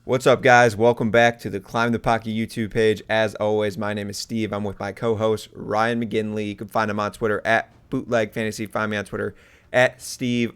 What's up, guys? Welcome back to the Climb the Pocket YouTube page. As always, my name is Steve. I'm with my co-host, Ryan McGinley. You can find him on Twitter at Bootleg Fantasy. Find me on Twitter at Steve_CTP.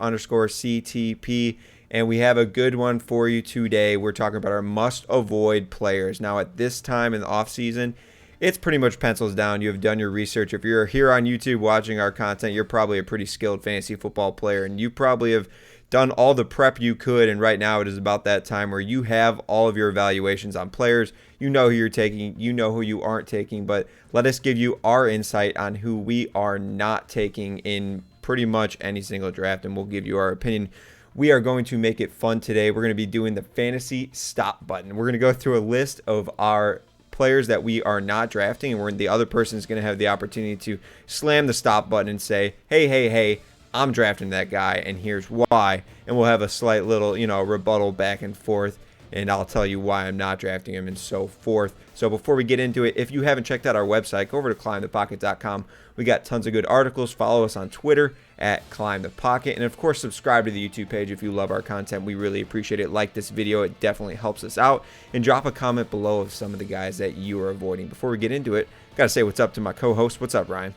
And we have a good one for you today. We're talking about our must-avoid players. Now, at this time in the offseason, it's pretty much pencils down. You have done your research. If you're here on YouTube watching our content, you're probably a pretty skilled fantasy football player, and you probably have done all the prep you could, and right now it is about that time where you have all of your evaluations on players. You know who you're taking, you know who you aren't taking, but let us give you our insight on who we are not taking in pretty much any single draft, and we'll give you our opinion. We are going to make it fun today. We're going to be doing the fantasy stop button. We're going to go through a list of our players that we are not drafting, and the other person is going to have the opportunity to slam the stop button and say, hey, I'm drafting that guy, and here's why. And we'll have a slight little, rebuttal back and forth, and I'll tell you why I'm not drafting him and so forth. So before we get into it, if you haven't checked out our website, go over to climbthepocket.com. We got tons of good articles. Follow us on Twitter at climbthepocket, and of course, subscribe to the YouTube page if you love our content. We really appreciate it. Like this video, it definitely helps us out, and drop a comment below of some of the guys that you are avoiding. Before we get into it, gotta say what's up to my co-host. What's up, Ryan?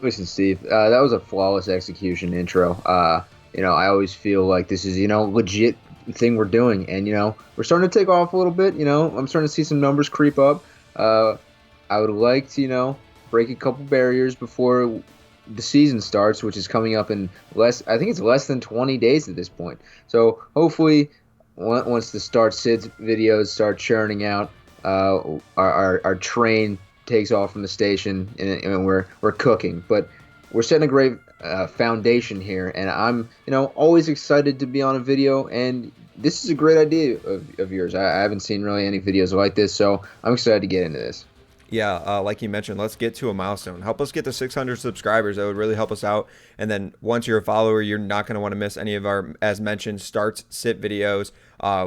Listen, Steve, that was a flawless execution intro. I always feel like this is, legit thing we're doing. And, we're starting to take off a little bit. I'm starting to see some numbers creep up. I would like to, break a couple barriers before the season starts, which is coming up in I think it's less than 20 days at this point. So hopefully once the start sits videos start churning out, our train takes off from the station, and we're cooking. But we're setting a great foundation here, and I'm always excited to be on a video, and this is a great idea of yours. I haven't seen really any videos like this, so I'm excited to get into this. Yeah, like you mentioned, let's get to a milestone. Help us get to 600 subscribers. That would really help us out. And then once you're a follower, you're not going to want to miss any of our, as mentioned, starts, sit videos.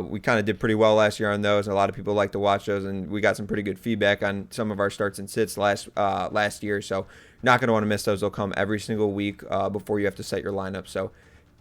We kind of did pretty well last year on those. A lot of people like to watch those, and we got some pretty good feedback on some of our starts and sits last year. So not going to want to miss those. They'll come every single week before you have to set your lineup. So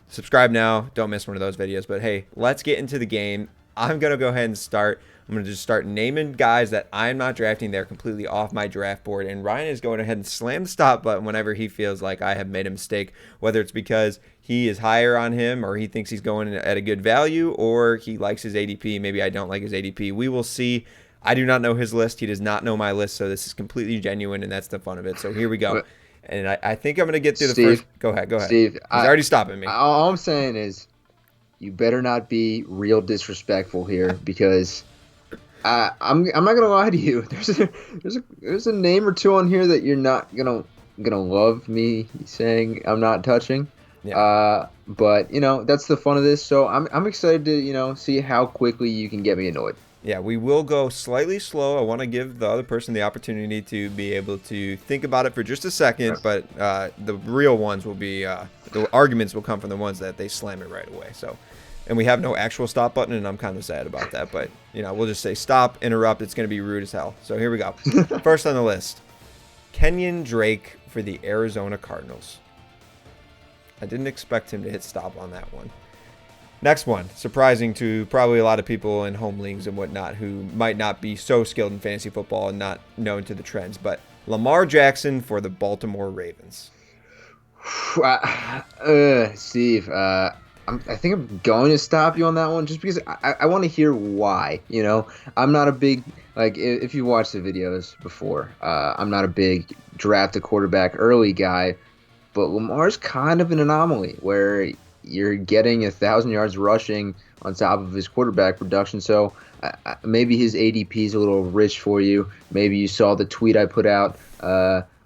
subscribe now. Don't miss one of those videos. But hey, let's get into the game. I'm going to go ahead and start. I'm going to just start naming guys that I'm not drafting. They're completely off my draft board. And Ryan is going ahead and slam the stop button whenever he feels like I have made a mistake, whether it's because he is higher on him or he thinks he's going at a good value or he likes his ADP. Maybe I don't like his ADP. We will see. I do not know his list. He does not know my list. So this is completely genuine, and that's the fun of it. So here we go. And I think I'm going to get through the first. Go ahead. Steve, he's already stopping me. All I'm saying is you better not be real disrespectful here, because I'm not gonna lie to you. There's a name or two on here that you're not gonna love me saying I'm not touching. Yeah. But that's the fun of this. So I'm excited to see how quickly you can get me annoyed. Yeah, we will go slightly slow. I want to give the other person the opportunity to be able to think about it for just a second, but the real ones will be the arguments will come from the ones that they slam it right away. So. And we have no actual stop button, and I'm kind of sad about that. But, we'll just say stop, interrupt. It's going to be rude as hell. So here we go. First on the list, Kenyon Drake for the Arizona Cardinals. I didn't expect him to hit stop on that one. Next one, surprising to probably a lot of people in home leagues and whatnot who might not be so skilled in fantasy football and not known to the trends. But Lamar Jackson for the Baltimore Ravens. Steve, I think I'm going to stop you on that one just because I want to hear why. I'm not a big, if you watched the videos before, I'm not a big draft a quarterback early guy, but Lamar's kind of an anomaly where you're getting 1,000 yards rushing on top of his quarterback production. So maybe his ADP is a little rich for you. Maybe you saw the tweet I put out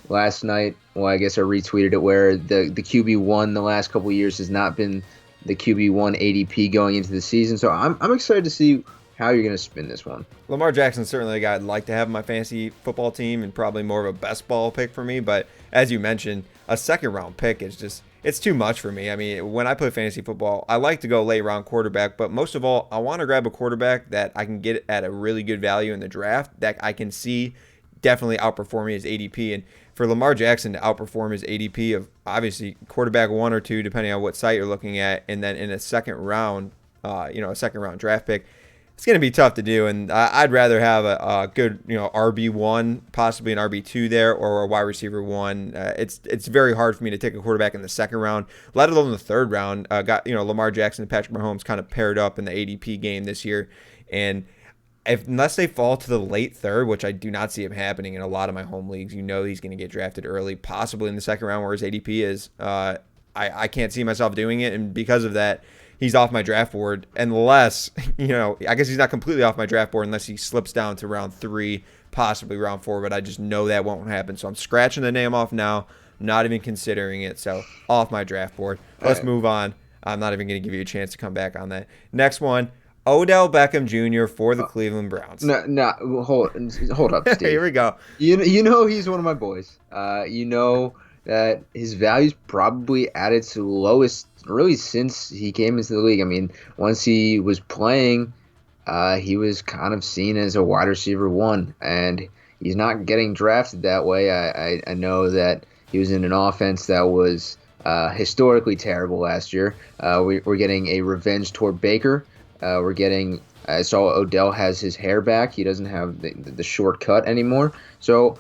last night. Well, I guess I retweeted it, where the QB1 the last couple of years has not been the QB1 ADP going into the season. So I'm excited to see how you're going to spin this one. Lamar Jackson's certainly a guy I'd like to have in my fantasy football team, and probably more of a best ball pick for me. But as you mentioned, a second round pick is just, it's too much for me. I mean, when I play fantasy football, I like to go late round quarterback, but most of all, I want to grab a quarterback that I can get at a really good value in the draft that I can see definitely outperforming his ADP. And for Lamar Jackson to outperform his ADP of obviously quarterback 1 or 2, depending on what site you're looking at, and then in a second round, a second round draft pick, it's going to be tough to do, and I'd rather have a good, RB1, possibly an RB2 there, or a wide receiver one. It's very hard for me to take a quarterback in the second round, let alone the third round. Got Lamar Jackson and Patrick Mahomes kind of paired up in the ADP game this year, and unless they fall to the late third, which I do not see him happening in a lot of my home leagues, he's going to get drafted early, possibly in the second round where his ADP is. I can't see myself doing it, and because of that, he's off my draft board unless, I guess he's not completely off my draft board unless he slips down to round 3, possibly round 4, but I just know that won't happen. So I'm scratching the name off now, not even considering it, so off my draft board. Let's move on. I'm not even going to give you a chance to come back on that. Next one, Odell Beckham Jr. for the Cleveland Browns. No, hold up, Steve. Here we go. You know he's one of my boys. You know that his value's probably at its lowest really since he came into the league. I mean, once he was playing, he was kind of seen as a wide receiver 1, and he's not getting drafted that way. I know that he was in an offense that was historically terrible last year. We're getting a revenge toward Baker. I saw Odell has his hair back. He doesn't have the short cut anymore. So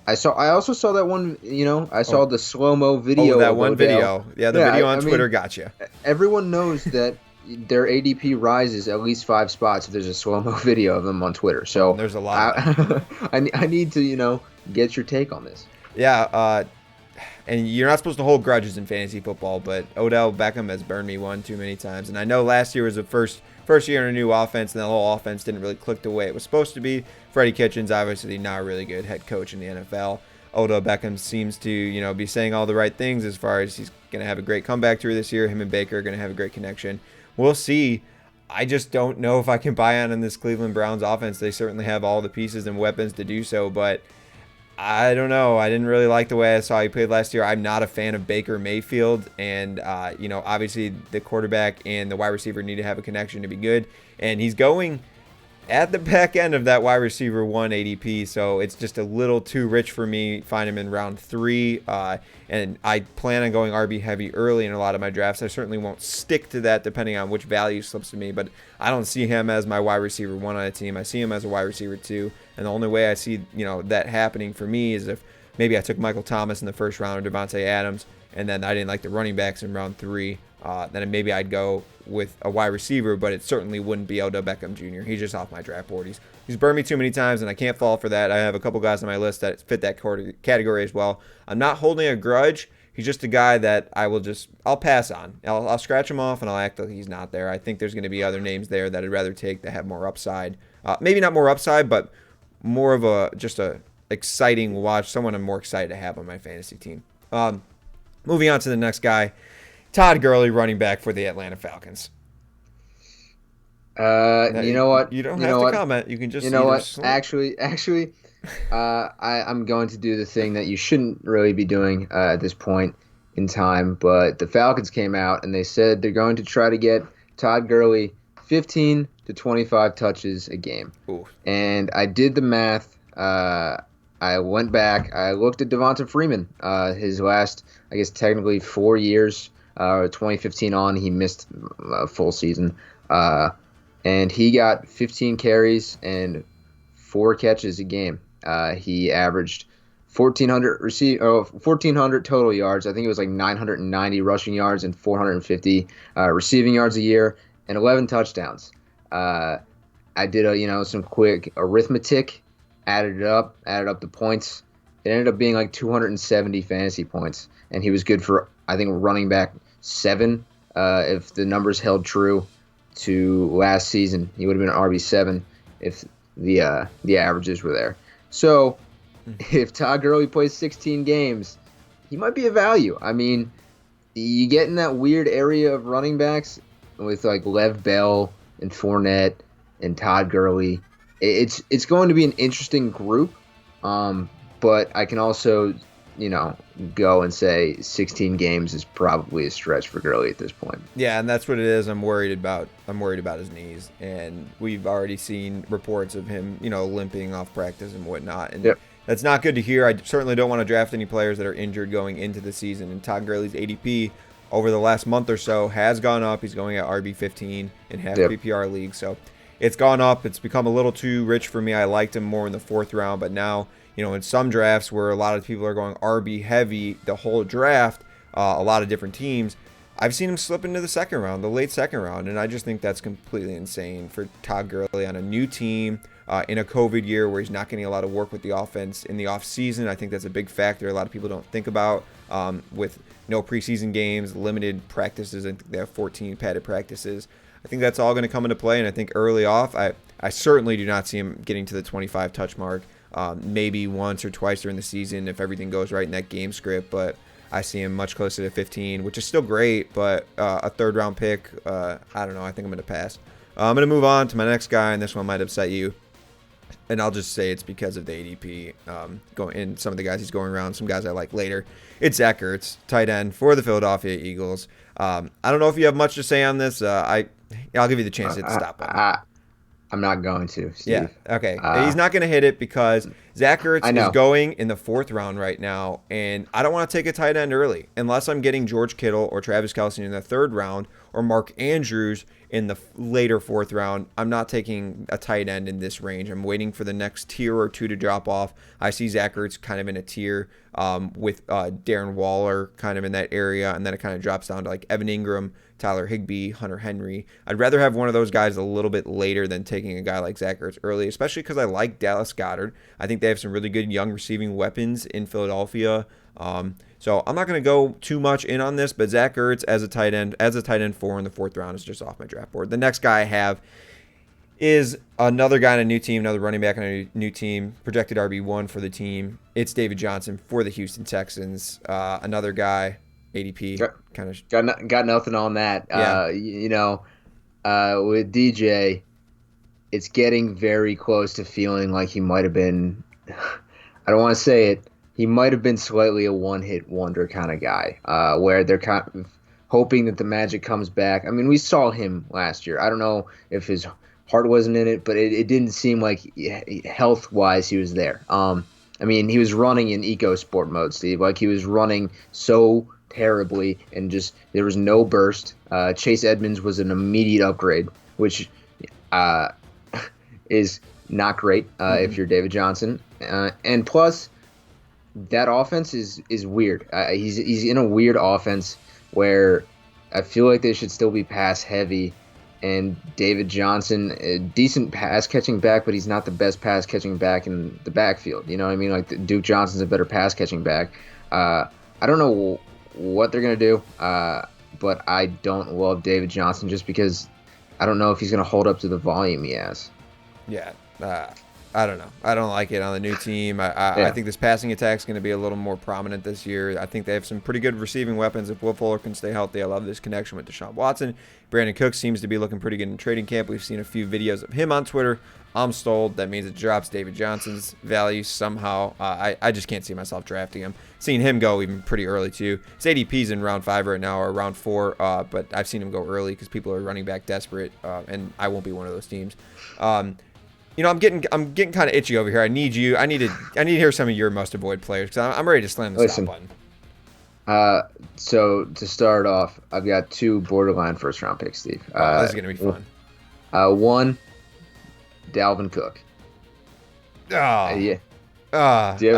I also saw that one, I saw the slow-mo video. Oh, that of one Odell. video. Yeah, the video on Twitter got you. Everyone knows that their ADP rises at least 5 spots if there's a slow-mo video of them on Twitter. So there's a lot. I need to, get your take on this. Yeah, and you're not supposed to hold grudges in fantasy football, but Odell Beckham has burned me one too many times. And I know last year was the first year in a new offense, and the whole offense didn't really click the way it was supposed to be. Freddie Kitchens, obviously not a really good head coach in the NFL. Odell Beckham seems to, be saying all the right things as far as he's going to have a great comeback tour this year. Him and Baker are going to have a great connection. We'll see. I just don't know if I can buy on in this Cleveland Browns offense. They certainly have all the pieces and weapons to do so, but I don't know. I didn't really like the way I saw he played last year. I'm not a fan of Baker Mayfield, and obviously the quarterback and the wide receiver need to have a connection to be good, and he's going at the back end of that wide receiver 1 ADP, so it's just a little too rich for me. Find him in round 3, and I plan on going RB heavy early in a lot of my drafts. I certainly won't stick to that depending on which value slips to me, but I don't see him as my wide receiver 1 on a team. I see him as a wide receiver 2, and the only way I see that happening for me is if maybe I took Michael Thomas in the first round or Devontae Adams, and then I didn't like the running backs in round 3. Then maybe I'd go with a wide receiver, but it certainly wouldn't be Odell Beckham Jr. He's just off my draft board. He's burned me too many times, and I can't fall for that. I have a couple guys on my list that fit that category as well. I'm not holding a grudge. He's just a guy that I'll pass on. I'll scratch him off, and I'll act like he's not there. I think there's going to be other names there that I'd rather take that have more upside. Maybe not more upside, but more of a exciting watch, someone I'm more excited to have on my fantasy team. Moving on to the next guy. Todd Gurley, running back for the Atlanta Falcons. You know what? You don't have to comment. You can just. You know what? Actually, I'm going to do the thing that you shouldn't really be doing at this point in time. But the Falcons came out and they said they're going to try to get Todd Gurley 15 to 25 touches a game. Ooh. And I did the math. I went back. I looked at Devonta Freeman. His last, I guess, technically 4 years. 2015 on, he missed a full season. And he got 15 carries and 4 catches a game. He averaged 1,400 total yards. I think it was like 990 rushing yards and 450 receiving yards a year and 11 touchdowns. I did some quick arithmetic, added up the points. It ended up being like 270 fantasy points, and he was good for, I think, running back 7. If the numbers held true to last season, he would have been an RB7 if the averages were there. So if Todd Gurley plays 16 games, he might be a value. I mean, you get in that weird area of running backs with like Lev Bell and Fournette and Todd Gurley. It's going to be an interesting group, but I can also go and say 16 games is probably a stretch for Gurley at this point. Yeah, and that's what it is. I'm worried about his knees, and we've already seen reports of him, limping off practice and whatnot, and that's not good to hear. I certainly don't want to draft any players that are injured going into the season, and Todd Gurley's ADP over the last month or so has gone up. He's going at RB15 in half PPR leagues, so it's gone up. It's become a little too rich for me. I liked him more in the 4th round, but now, in some drafts where a lot of people are going RB heavy the whole draft, a lot of different teams, I've seen him slip into the 2nd round, the late 2nd round, and I just think that's completely insane for Todd Gurley on a new team in a COVID year where he's not getting a lot of work with the offense in the offseason. I think that's a big factor a lot of people don't think about with no preseason games, limited practices. I think they have 14 padded practices. I think that's all going to come into play, and I think early off, I certainly do not see him getting to the 25 touch mark, maybe once or twice during the season if everything goes right in that game script, but I see him much closer to 15, which is still great, but a 3rd round pick, I don't know. I think I'm going to pass. I'm going to move on to my next guy, and this one might upset you. And I'll just say it's because of the ADP going in some of the guys he's going around, some guys I like later. It's Zach Ertz, tight end for the Philadelphia Eagles. I don't know if you have much to say on this. I'll give you the chance to hit the stop button. I'm not going to, Steve. Yeah, okay. He's not going to hit it because Zach Ertz is going in the 4th round right now, and I don't want to take a tight end early unless I'm getting George Kittle or Travis Kelce in the 3rd round or Mark Andrews in the later 4th round. I'm not taking a tight end in this range. I'm waiting for the next tier or two to drop off. I see Zach Ertz kind of in a tier with Darren Waller kind of in that area, and then it kind of drops down to like Evan Ingram, Tyler Higbee, Hunter Henry. I'd rather have one of those guys a little bit later than taking a guy like Zach Ertz early, especially because I like Dallas Goedert. I think they have some really good young receiving weapons in Philadelphia. So I'm not going to go too much in on this, but Zach Ertz as a tight end 4 in the 4th round is just off my draft board. The next guy I have is another guy on a new team, another running back on a new team, projected RB1 for the team. It's David Johnson for the Houston Texans. Another guy, ADP, kind of got nothing on that. Yeah. With DJ, it's getting very close to feeling like he might have been. I don't want to say it. He might have been slightly a one-hit wonder kind of guy, where they're kind of hoping that the magic comes back. I mean, we saw him last year. I don't know if his heart wasn't in it, but it didn't seem like health-wise he was there. I mean, he was running in eco-sport mode, Steve. Like, he was running so terribly, and just there was no burst. Chase Edmonds was an immediate upgrade, which is not great if you're David Johnson. And plus, that offense is weird. He's in a weird offense where I feel like they should still be pass heavy. And David Johnson, a decent pass catching back, but he's not the best pass catching back in the backfield. You know what I mean? Like Duke Johnson's a better pass catching back. I don't know what they're gonna do, but I don't love David Johnson just because I don't know if he's gonna hold up to the volume he has. Yeah. I don't know. I don't like it on the new team. I think this passing attack is going to be a little more prominent this year. I think they have some pretty good receiving weapons. If Will Fuller can stay healthy, I love this connection with Deshaun Watson. Brandon Cooks seems to be looking pretty good in trading camp. We've seen a few videos of him on Twitter. I'm stalled. That means it drops David Johnson's value somehow. I just can't see myself drafting him. Seeing him go even pretty early, too. His ADP's in round 5 right now, or round 4, but I've seen him go early because people are running back desperate, and I won't be one of those teams. I'm getting kind of itchy over here. I need to hear some of your must avoid players because I'm ready to slam the stop button. So to start off, I've got 2 borderline first round picks, Steve. This is gonna be fun. 1, Dalvin Cook. Yeah. Do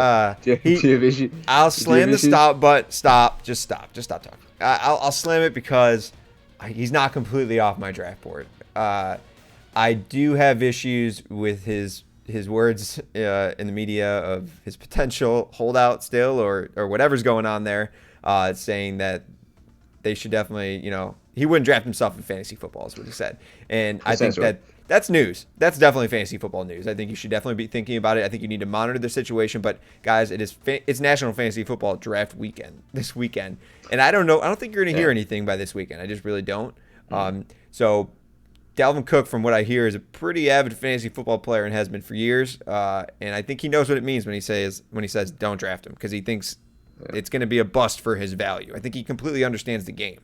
you have issue? I'll slam the stop button. Stop. Just stop talking. I'll slam it because he's not completely off my draft board. I do have issues with his words in the media of his potential holdout still or whatever's going on there, saying that they should definitely, he wouldn't draft himself in fantasy football is what he said. And I think that's news. That's definitely fantasy football news. I think you should definitely be thinking about it. I think you need to monitor the situation. But guys, it's National Fantasy Football Draft Weekend this weekend, and I don't know. I don't think you're going to hear anything by this weekend. I just really don't. So Dalvin Cook, from what I hear, is a pretty avid fantasy football player and has been for years. And I think he knows what it means when he says don't draft him because he thinks it's going to be a bust for his value. I think he completely understands the game.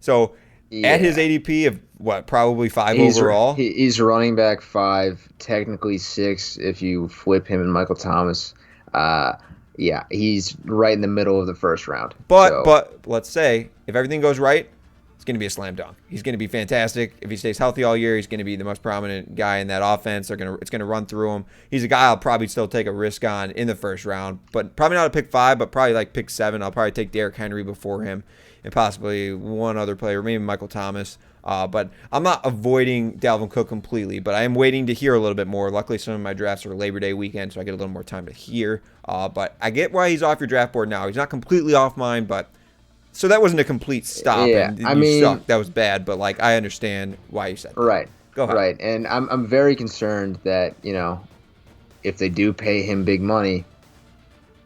So at his ADP of probably 5 overall, he's running back 5, technically 6 if you flip him and Michael Thomas. He's right in the middle of the first round. But let's say if everything goes right, it's going to be a slam dunk. He's going to be fantastic. If he stays healthy all year, he's going to be the most prominent guy in that offense. It's going to run through him. He's a guy I'll probably still take a risk on in the first round, but probably not a pick 5, but probably like pick 7. I'll probably take Derrick Henry before him and possibly one other player, maybe Michael Thomas. But I'm not avoiding Dalvin Cook completely, but I am waiting to hear a little bit more. Luckily, some of my drafts are Labor Day weekend, so I get a little more time to hear. But I get why he's off your draft board now. He's not completely off mine, but so that wasn't a complete stop. Yeah, and I you mean, suck. That was bad, but like I understand why you said that. Right. Go ahead. Right, and I'm very concerned that if they do pay him big money,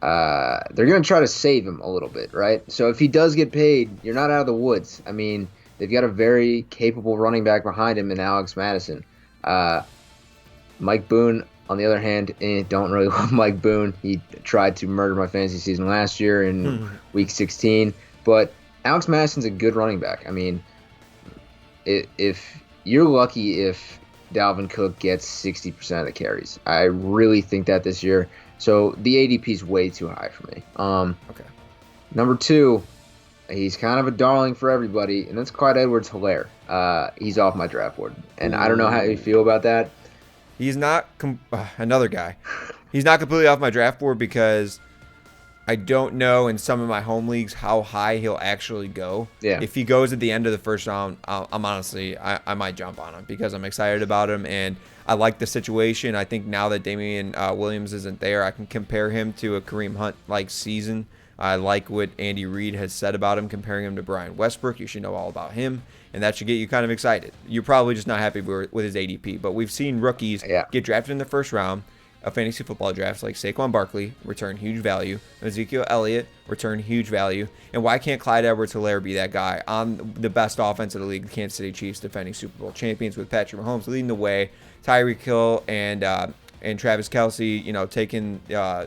they're going to try to save him a little bit, right? So if he does get paid, you're not out of the woods. I mean, they've got a very capable running back behind him in Alex Madison. Mike Boone, on the other hand, don't really love Mike Boone. He tried to murder my fantasy season last year in Week 16. But Alex Madison's a good running back. I mean, if you're lucky if Dalvin Cook gets 60% of the carries. I really think that this year. So the ADP is way too high for me. Okay. Number 2, he's kind of a darling for everybody, and that's Clyde Edwards-Helaire. He's off my draft board, and I don't know how you feel about that. He's not another guy. He's not completely off my draft board because I don't know in some of my home leagues how high he'll actually go. Yeah. If he goes at the end of the first round, I'm honestly, I might jump on him because I'm excited about him and I like the situation. I think now that Damian Williams isn't there, I can compare him to a Kareem Hunt-like season. I like what Andy Reid has said about him, comparing him to Brian Westbrook. You should know all about him, and that should get you kind of excited. You're probably just not happy with his ADP, but we've seen rookies get drafted in the first round of fantasy football drafts like Saquon Barkley, return huge value, Ezekiel Elliott, return huge value, and why can't Clyde Edwards-Helaire be that guy on the best offense of the league, the Kansas City Chiefs, defending Super Bowl champions with Patrick Mahomes leading the way, Tyreek Hill and Travis Kelce, taking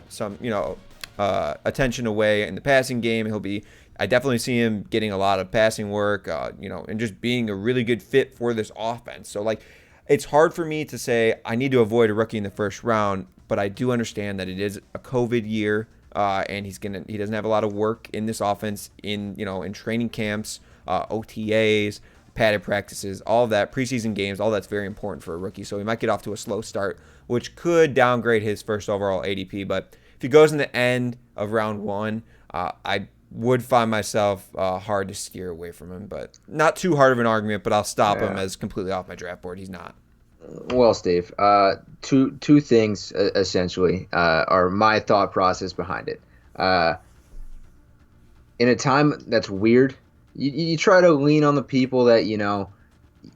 some, attention away in the passing game. I definitely see him getting a lot of passing work, and just being a really good fit for this offense. So, it's hard for me to say I need to avoid a rookie in the first round, but I do understand that it is a COVID year, and he doesn't have a lot of work in this offense in training camps, OTAs, padded practices, all of that, preseason games, all that's very important for a rookie. So he might get off to a slow start, which could downgrade his first overall ADP. But if he goes in the end of round 1, I would find myself hard to steer away from him, but not too hard of an argument, but I'll stop him as completely off my draft board. He's not. Well, Steve, two things essentially are my thought process behind it. In a time that's weird, you try to lean on the people that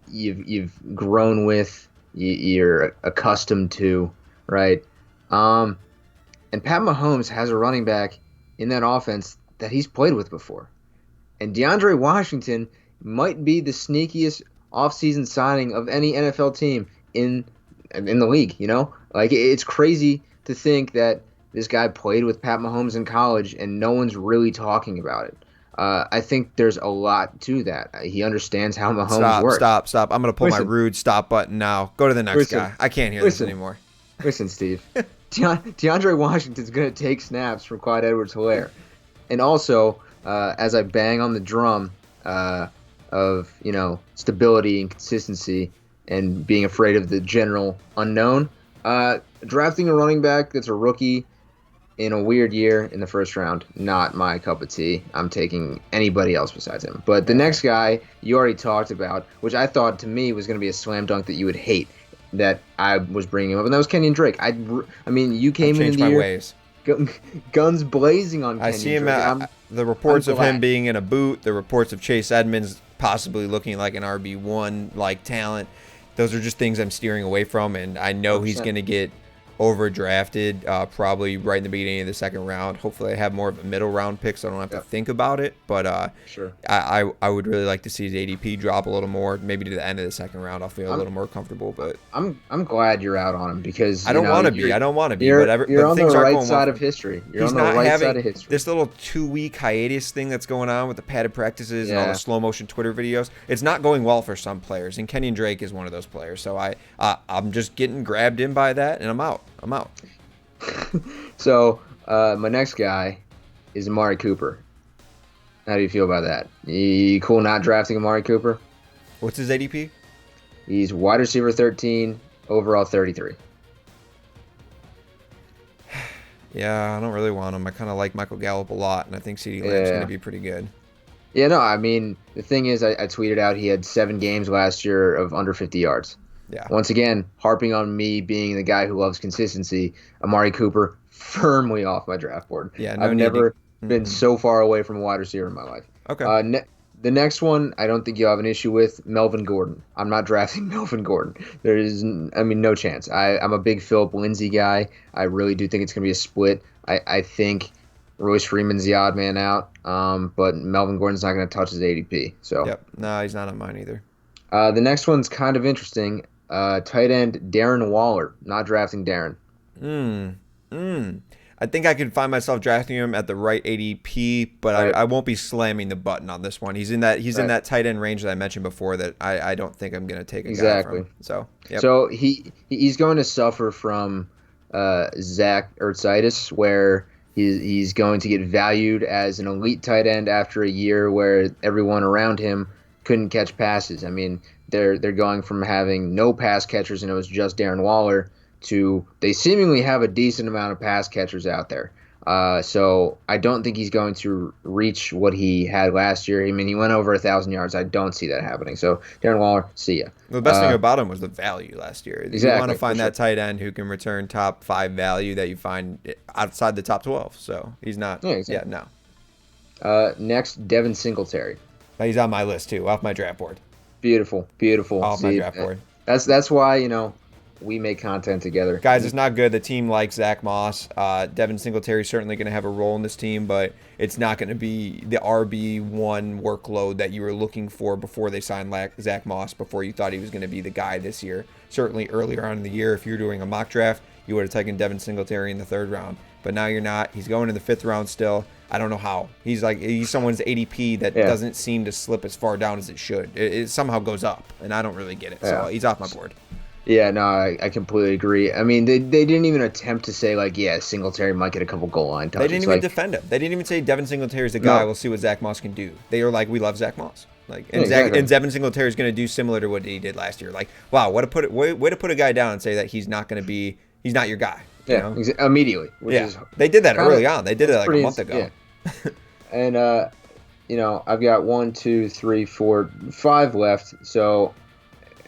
you've grown with, you're accustomed to, right? And Pat Mahomes has a running back in that offense that he's played with before. And DeAndre Washington might be the sneakiest offseason signing of any NFL team in the league, It's crazy to think that this guy played with Pat Mahomes in college and no one's really talking about it. I think there's a lot to that. He understands how Mahomes works. Stop. I'm going to pull my rude stop button now. Go to the next guy. I can't hear this anymore. Listen, Steve. DeAndre Washington's going to take snaps from Clyde Edwards-Helaire. And also, as I bang on the drum of stability and consistency and being afraid of the general unknown, drafting a running back that's a rookie in a weird year in the first round, not my cup of tea. I'm taking anybody else besides him. But the next guy you already talked about, which I thought to me was going to be a slam dunk that you would hate, that I was bringing up, and that was Kenyon Drake. I mean, you came in the year ways. Guns blazing on Kenyon I see him Drake. The reports of him being in a boot, the reports of Chase Edmonds possibly looking like an RB1 like talent. Those are just things I'm steering away from, and I know 100%. He's going to get overdrafted probably right in the beginning of the second round. Hopefully I have more of a middle round pick so I don't have to think about it, but sure. I would really like to see his ADP drop a little more, maybe to the end of the second round. I'll feel a little more comfortable, but I'm glad you're out on him because I don't want to be. You're on the right side of history. You're on the right side of history. This little 2-week hiatus thing that's going on with the padded practices and all the slow motion Twitter videos, it's not going well for some players, and Kenyon Drake is one of those players. So I'm just getting grabbed in by that, and I'm out. So my next guy is Amari Cooper. How do you feel about that? You cool not drafting Amari Cooper? What's his ADP? He's wide receiver 13, overall 33. Yeah, I don't really want him. I kind of like Michael Gallup a lot, and I think CeeDee Lamb's going to Yeah. be pretty good. Yeah, no, I mean, the thing is, I tweeted out he had 7 games last year of under 50 yards. Yeah. Once again, harping on me being the guy who loves consistency, Amari Cooper firmly off my draft board. Yeah, no I've need to. never been so far away from a wide receiver in my life. Okay. The next one, I don't think you'll have an issue with Melvin Gordon. I'm not drafting Melvin Gordon. There is, I mean, no chance. I'm a big Philip Lindsay guy. I really do think it's going to be a split. I think Royce Freeman's the odd man out, but Melvin Gordon's not going to touch his ADP. So, Yep. No, he's not on mine either. the next one's kind of interesting. Tight end Darren Waller. Not drafting Darren. I think I could find myself drafting him at the right ADP, but Right. I won't be slamming the button on this one. He's in that tight end range that I mentioned before that I don't think I'm going to take a guy from. So, yep. So he's going to suffer from Zach Ertzitis, where he's going to get valued as an elite tight end after a year where everyone around him couldn't catch passes. I mean, they're going from having no pass catchers and it was just Darren Waller to they seemingly have a decent amount of pass catchers out there. So I don't think he's going to reach what he had last year. I mean, he went over 1,000 yards. I don't see that happening. So Darren Waller, see ya. The best thing about him was the value last year. Exactly, You want to find for that tight end who can return top 5 value that you find outside the top 12. So he's not. Yeah, exactly. No. Next, Devin Singletary. He's on my list too, off my draft board. Beautiful. Off my draft board. That's why, we make content together. Guys, it's not good. The team likes Zach Moss. Devin Singletary is certainly going to have a role in this team, but it's not going to be the RB1 workload that you were looking for before they signed Zach Moss, before you thought he was going to be the guy this year. Certainly earlier on in the year, if you're doing a mock draft, you would have taken Devin Singletary in the 3rd round. But now you're not. He's going in the 5th round still. I don't know how. He's someone's ADP that doesn't seem to slip as far down as it should. It somehow goes up, and I don't really get it. So he's off my board. Yeah, no, I completely agree. I mean, they didn't even attempt to say, Singletary might get a couple goal line touches. They didn't even defend him. They didn't even say Devin Singletary's the guy. No. We'll see what Zach Moss can do. They were like, we love Zach Moss. Exactly. And Devin Singletary is going to do similar to what he did last year. Wow, way to put a guy down and say that he's not your guy. Yeah, immediately. They did that early on. They did it a month ago. Yeah. And I've got 1, 2, 3, 4, 5 left. So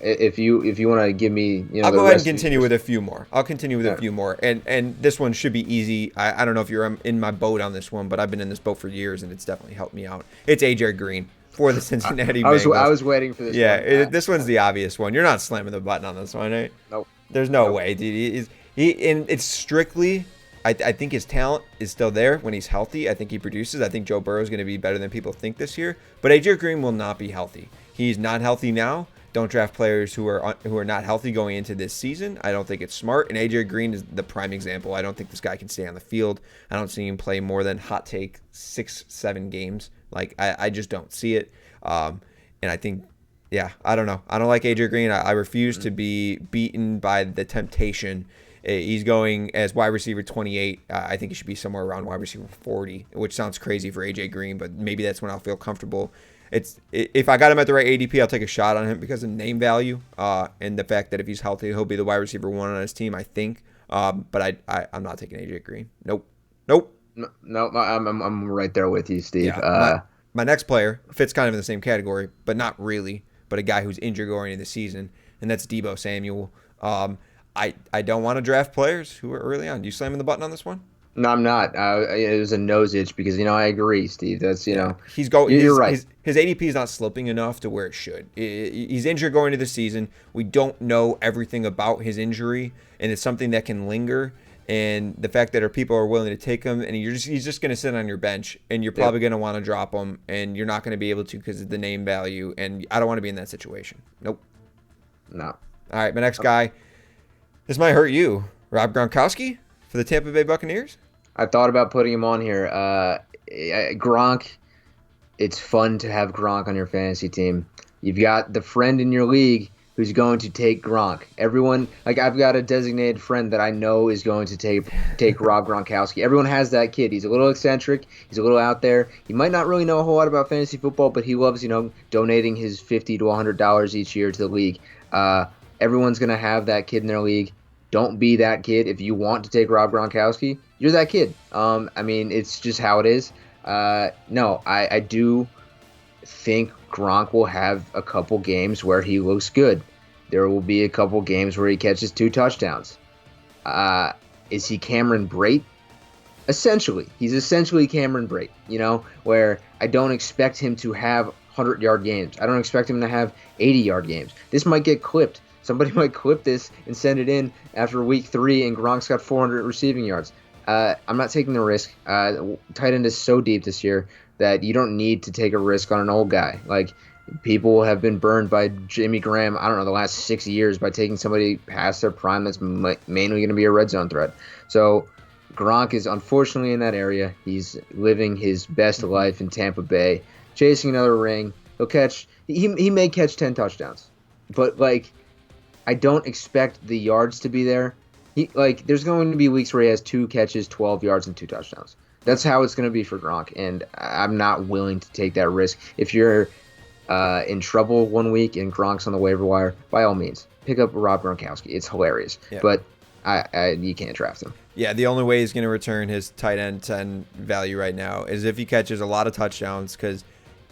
if you want to give me, I'll go ahead and continue with a few more. I'll continue with a few more, and this one should be easy. I don't know if you're in my boat on this one, but I've been in this boat for years, and it's definitely helped me out. It's AJ Green for the Cincinnati Bengals. I was waiting for this. Yeah, this one's the obvious one. You're not slamming the button on this one, right? Nope. There's no way, dude. And it's strictly. I think his talent is still there when he's healthy. I think he produces. I think Joe Burrow is going to be better than people think this year. But AJ Green will not be healthy. He's not healthy now. Don't draft players who are not healthy going into this season. I don't think it's smart. And AJ Green is the prime example. I don't think this guy can stay on the field. I don't see him play more than hot take 6-7 games. I just don't see it. And I think, I don't know. I don't like AJ Green. I refuse to be beaten by the temptation. He's going as wide receiver 28. I think he should be somewhere around wide receiver 40, which sounds crazy for AJ Green, but maybe that's when I'll feel comfortable. If I got him at the right ADP, I'll take a shot on him because of name value and the fact that if he's healthy, he'll be the wide receiver 1 on his team, I think. But I'm not taking AJ Green. Nope. No, I'm right there with you, Steve. Yeah, my next player fits kind of in the same category, but not really. But a guy who's injured going into the season, and that's Deebo Samuel. I don't want to draft players who are early on. Do you slamming the button on this one? No, I'm not. It was a nose itch because I agree, Steve. That's You're right. His ADP is not slipping enough to where it should. He's injured going into the season. We don't know everything about his injury, and it's something that can linger. And the fact that people are willing to take him, and he's just going to sit on your bench, and you're probably going to want to drop him, and you're not going to be able to because of the name value. And I don't want to be in that situation. Nope. No. All right, my next guy. This might hurt you, Rob Gronkowski for the Tampa Bay Buccaneers. I thought about putting him on here. Gronk, it's fun to have Gronk on your fantasy team. You've got the friend in your league who's going to take Gronk. Everyone, like I've got a designated friend that I know is going to take Rob Gronkowski. Everyone has that kid. He's a little eccentric. He's a little out there. He might not really know a whole lot about fantasy football, but he loves, donating his $50 to $100 each year to the league. Everyone's going to have that kid in their league. Don't be that kid. If you want to take Rob Gronkowski, you're that kid. It's just how it is. No, I do think Gronk will have a couple games where he looks good. There will be a couple games where he catches 2 touchdowns. Is he Cameron Brate? Essentially. He's essentially Cameron Brate, where I don't expect him to have 100-yard games. I don't expect him to have 80-yard games. This might get clipped. Somebody might clip this and send it in after week 3 and Gronk's got 400 receiving yards. I'm not taking the risk. Tight end is so deep this year that you don't need to take a risk on an old guy. Like, people have been burned by Jimmy Graham, I don't know, the last 6 years by taking somebody past their prime that's mainly going to be a red zone threat. So Gronk is unfortunately in that area. He's living his best life in Tampa Bay, chasing another ring. He may catch 10 touchdowns. But, I don't expect the yards to be there. There's going to be weeks where he has 2 catches, 12 yards, and 2 touchdowns. That's how it's going to be for Gronk, and I'm not willing to take that risk. If you're in trouble one week and Gronk's on the waiver wire, by all means, pick up Rob Gronkowski. It's hilarious, but you can't draft him. Yeah, the only way he's going to return his tight end 10 value right now is if he catches a lot of touchdowns, because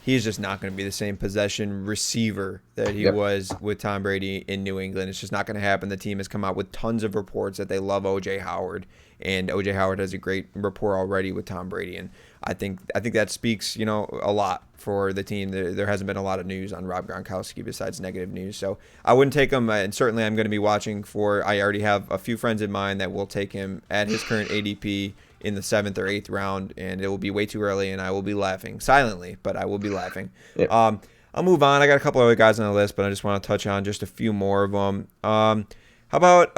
he's just not going to be the same possession receiver that he was with Tom Brady in New England. It's just not going to happen. The team has come out with tons of reports that they love O.J. Howard, and O.J. Howard has a great rapport already with Tom Brady, and I think that speaks, a lot for the team. There hasn't been a lot of news on Rob Gronkowski besides negative news, so I wouldn't take him, and certainly I'm going to be watching for. I already have a few friends in mind that will take him at his current ADP in the 7th or 8th round, and it will be way too early, and I will be laughing silently, but I will be laughing. Yep. I'll move on. I got a couple other guys on the list, but I just want to touch on just a few more of them. How about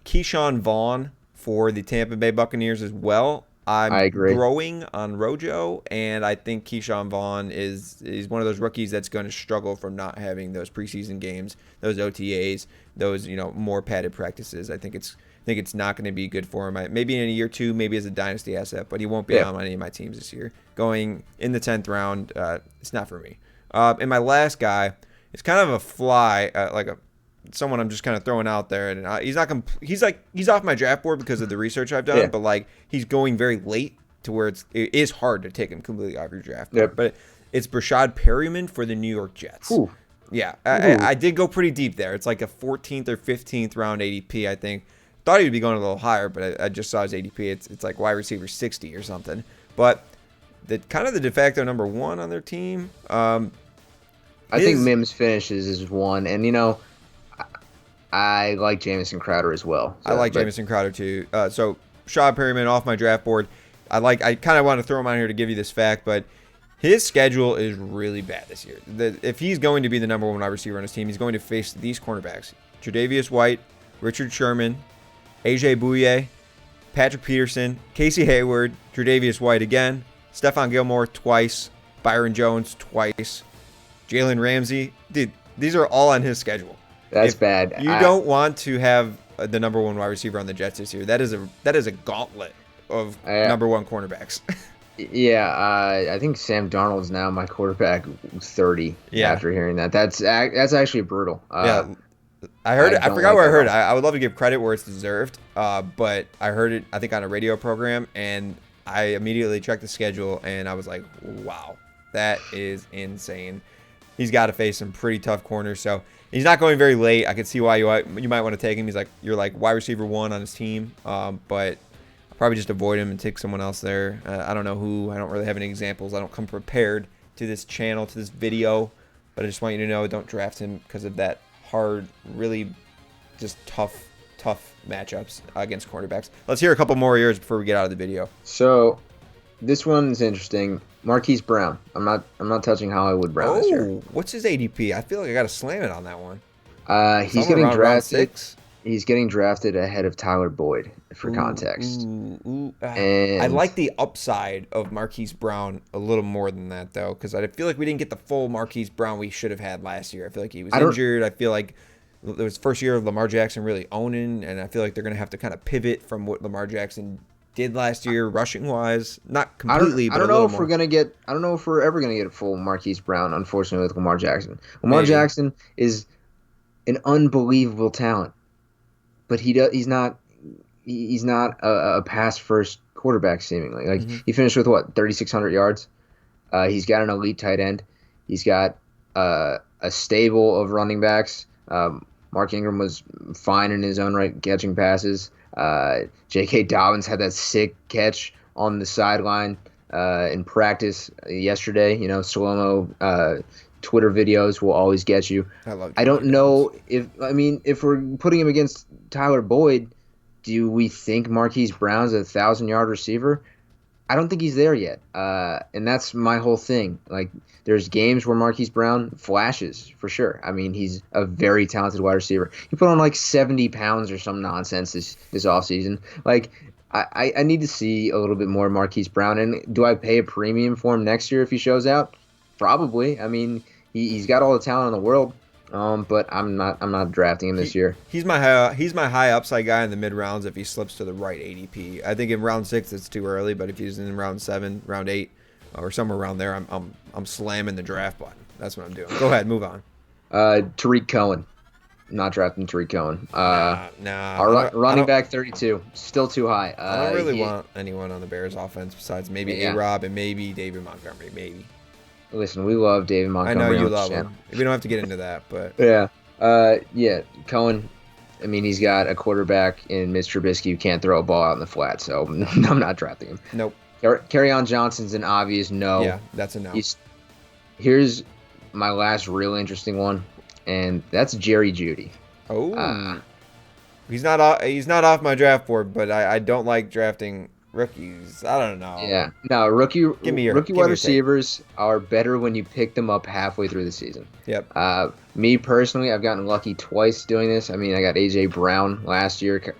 Keyshawn Vaughn for the Tampa Bay Buccaneers as well? I agree. Growing on Rojo, and I think Keyshawn Vaughn is one of those rookies that's going to struggle from not having those preseason games, those OTAs, those more padded practices. I think it's not going to be good for him. Maybe in a year or two, maybe as a dynasty asset, but he won't be on any of my teams this year. Going in the 10th round, it's not for me. And my last guy, it's kind of a fly, someone I'm just kind of throwing out there, and he's off my draft board because of the research I've done, but he's going very late to where it is hard to take him completely off your draft board. Yep. But it's Brashad Perryman for the New York Jets. Ooh. Yeah, I did go pretty deep there. It's like a 14th or 15th round ADP, I think. Thought he would be going a little higher, but I just saw his ADP. It's like wide receiver 60 or something. But the kind of the de facto number 1 on their team. I think Mims finishes as 1, and I like Jamison Crowder as well. I like Jamison Crowder too. So Brashad Perryman off my draft board. I kind of want to throw him on here to give you this fact, but his schedule is really bad this year. If he's going to be the number 1 wide receiver on his team, he's going to face these cornerbacks: Tre'Davious White, Richard Sherman, AJ Bouye, Patrick Peterson, Casey Hayward, Tre'Davious White again, Stephon Gilmore twice, Byron Jones twice, Jalen Ramsey. Dude, these are all on his schedule. That's bad. You don't want to have the number 1 wide receiver on the Jets this year. That is a gauntlet of number 1 cornerbacks. Yeah, I think Sam Darnold's now my quarterback 30. Yeah. After hearing that, that's actually brutal. Yeah. I heard it. I forgot where I heard it. I would love to give credit where it's deserved, but I heard it, I think, on a radio program, and I immediately checked the schedule, and I was like, wow, that is insane. He's got to face some pretty tough corners, so he's not going very late. I could see why you might want to take him. You're like wide receiver 1 on his team, but I'll probably just avoid him and take someone else there. I don't know who. I don't really have any examples. I don't come prepared to this channel, to this video, but I just want you to know, don't draft him because of that hard, really just tough matchups against cornerbacks. Let's hear a couple more years before we get out of the video. So this one's interesting. Marquise Brown. I'm not touching Hollywood Brown this year. What's his ADP? I feel like I got to slam it on that one. He's getting drafted. He's getting drafted ahead of Tyler Boyd, for context. I like the upside of Marquise Brown a little more than that, though, because I feel like we didn't get the full Marquise Brown we should have had last year. I feel like he was injured. I feel like it was first year of Lamar Jackson really owning, and I feel like they're going to have to kind of pivot from what Lamar Jackson did last year, rushing wise, not completely, I but a don't know little if we're more. gonna get. I don't know if we're ever gonna get a full Marquise Brown. Unfortunately, with Lamar Jackson, Lamar Maybe. Jackson is an unbelievable talent, but he's not. He's not a pass first quarterback. Seemingly, like Hmm. he finished with what 3,600 yards. He's got an elite tight end. He's got a stable of running backs. Mark Ingram was fine in his own right, catching passes. J.K. Dobbins had that sick catch on the sideline in practice yesterday. You know, slow-mo Twitter videos will always get you. I love I J.K. don't Dobbins. know if we're putting him against Tyler Boyd, do we think Marquise Brown's a 1,000-yard receiver? I don't think he's there yet. And that's my whole thing. Like, there's games where Marquise Brown flashes for sure. I mean, he's a very talented wide receiver. He put on like 70 pounds or some nonsense this offseason. Like, I need to see a little bit more Marquise Brown. And do I pay a premium for him next year if he shows out? Probably. I mean, he's got all the talent in the world. But I'm not drafting him this He year. he's my high upside guy in the mid rounds if he slips to the right ADP. I think in round 6 it's too early, but if he's in round 7, round 8, or somewhere around there, I'm slamming the draft button. That's what I'm doing. Go ahead, move on. Tariq Cohen. Not drafting Tariq Cohen. Nah. Our running back 32, still too high. I don't really want anyone on the Bears offense besides maybe Yeah. A-Rob and maybe David Montgomery. Maybe. Listen, we love David I know Montgomery you on this love channel. him. We don't have to get into that, but Yeah. Yeah. Cohen. I mean, he's got a quarterback in Mitch Trubisky who can't throw a ball out in the flat, so I'm not drafting him. nope. On Johnson's an obvious no. Yeah, that's a no. Here's my last real interesting one, and that's Jerry Jeudy. Oh. He's not off my draft board, but I don't like drafting rookies. I don't know. Yeah. No, rookie Give me your wide take. receivers are better when you pick them up halfway through the season. Yep. Me personally, I've gotten lucky twice doing this. I mean, I got A.J. Brown last year,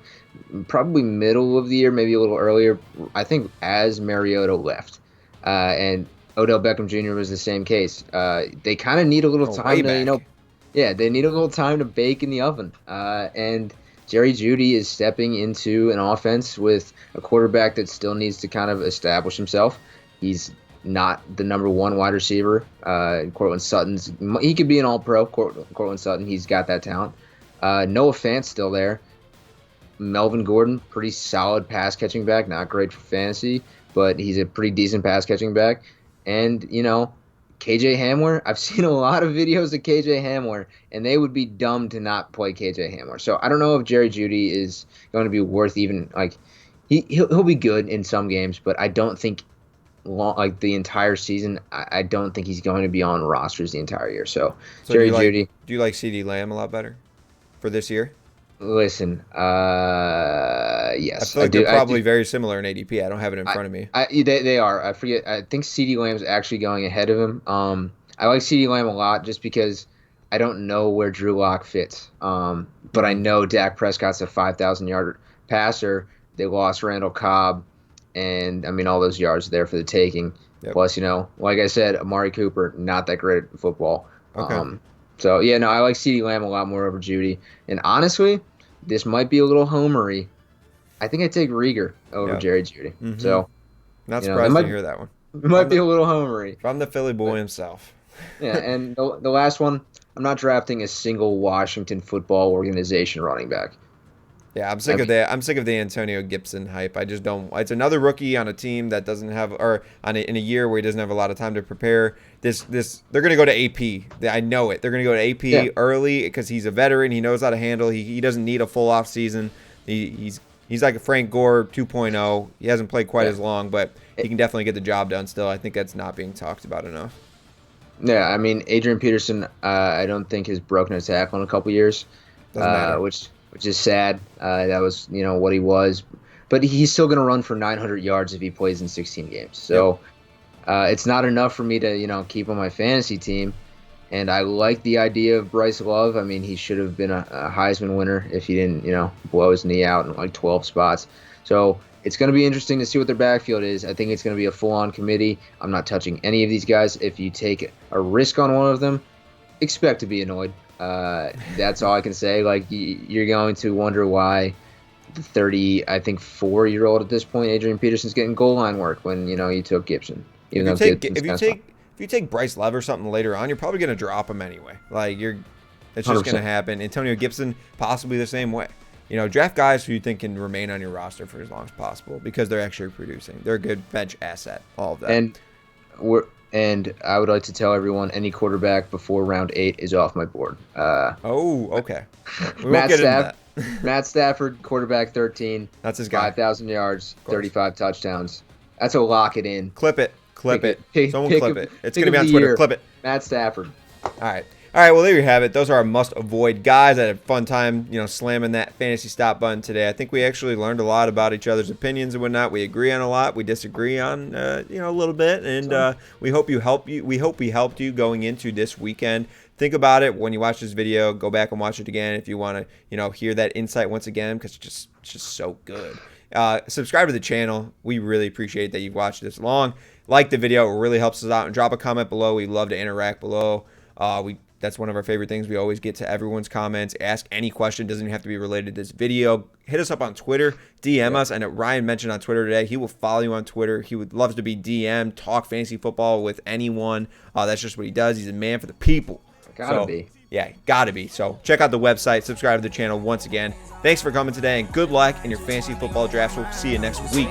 probably middle of the year, maybe a little earlier, I think as Mariota left. And Odell Beckham Jr. was the same case. They kind of need a little way time to, back. yeah, they need a little time to bake in the oven. And Jerry Jeudy is stepping into an offense with a quarterback that still needs to kind of establish himself. He's not the number one wide receiver. Cortland Sutton's, he could be an all-pro. Cortland Sutton, he's got that talent. Noah Fant's still there. Melvin Gordon, pretty solid pass catching back. Not great for fantasy, but he's a pretty decent pass catching back. And, KJ Hamler, I've seen a lot of videos of KJ Hamler, and they would be dumb to not play KJ Hamler. So I don't know if Jerry Jeudy is going to be worth even, like, he'll be good in some games, but I don't think the entire season, I don't think he's going to be on rosters the entire year. So Jerry Jeudy. Do you like CD Lamb a lot better for this year? Listen, I yes, feel like they're probably very similar in ADP. I don't have it in front of me. They are. I forget. I think CeeDee Lamb's actually going ahead of him. I like CeeDee Lamb a lot just because I don't know where Drew Lock fits. But I know Dak Prescott's a 5,000-yard passer. They lost Randall Cobb, and I mean all those yards there for the taking. Yep. Plus, like I said, Amari Cooper not that great at football. Okay. So yeah, no, I like CeeDee Lamb a lot more over Jeudy. And honestly, this might be a little homery. I think I take Rieger over Jerry Jeudy. Mm-hmm. So not surprised to hear that one. It might be a little homery. From the Philly boy himself. Yeah, and the last one, I'm not drafting a single Washington football organization running back. Yeah, I'm sick of that. I'm sick of the Antonio Gibson hype. I just don't. It's another rookie on a team that doesn't have, or in a year where he doesn't have a lot of time to prepare. They're going to go to AP. I know it. They're going to go to AP early because he's a veteran. He knows how to handle. He doesn't need a full off season. He's like a Frank Gore 2.0. He hasn't played quite as long, but he can definitely get the job done still. I think that's not being talked about enough. Yeah, I mean Adrian Peterson, I don't think has broken a tackle in a couple years, which is sad. That was what he was, but he's still going to run for 900 yards if he plays in 16 games. So it's not enough for me to keep on my fantasy team. And I like the idea of Bryce Love. I mean, he should have been a Heisman winner if he didn't blow his knee out in like 12 spots. So it's going to be interesting to see what their backfield is. I think it's going to be a full-on committee. I'm not touching any of these guys. If you take a risk on one of them, expect to be annoyed. That's all I can say. Like, you're going to wonder why the 30, I think 4-year-old at this point, Adrian Peterson's getting goal line work when you took Gibson. If Even you though take Gibson's if you kind of take if you take Bryce Love or something later on, you're probably gonna drop him anyway. Like it's just gonna 100%. happen. Antonio Gibson possibly the same way. Draft guys who you think can remain on your roster for as long as possible because they're actually producing. They're a good bench asset. All of that. And I would like to tell everyone, any quarterback before round 8 is off my board. Okay. We won't Matt get into that. Matt Stafford, quarterback 13. That's his guy. 5,000 yards, 35 touchdowns. That's a lock it in. Clip it. Someone clip it. It's going to be on the Twitter. year. Clip it. Matt Stafford. All right. Well, there you have it. Those are our must-avoid guys. I had a fun time, slamming that fantasy stop button today. I think we actually learned a lot about each other's opinions and whatnot. We agree on a lot. We disagree on, a little bit. And we hope we helped you going into this weekend. Think about it when you watch this video. Go back and watch it again if you want to, hear that insight once again, because it's just so good. Subscribe to the channel. We really appreciate that you've watched this long. Like the video. It really helps us out. And drop a comment below. We love to interact below. That's one of our favorite things. We always get to everyone's comments. Ask any question. Doesn't even have to be related to this video. Hit us up on Twitter. DM us. And Ryan mentioned on Twitter today, he will follow you on Twitter. He would love to be DM, talk fantasy football with anyone. That's just what he does. He's a man for the people. Gotta be. Yeah, gotta be. So check out the website. Subscribe to the channel once again. Thanks for coming today, and good luck in your fantasy football drafts. We'll see you next week.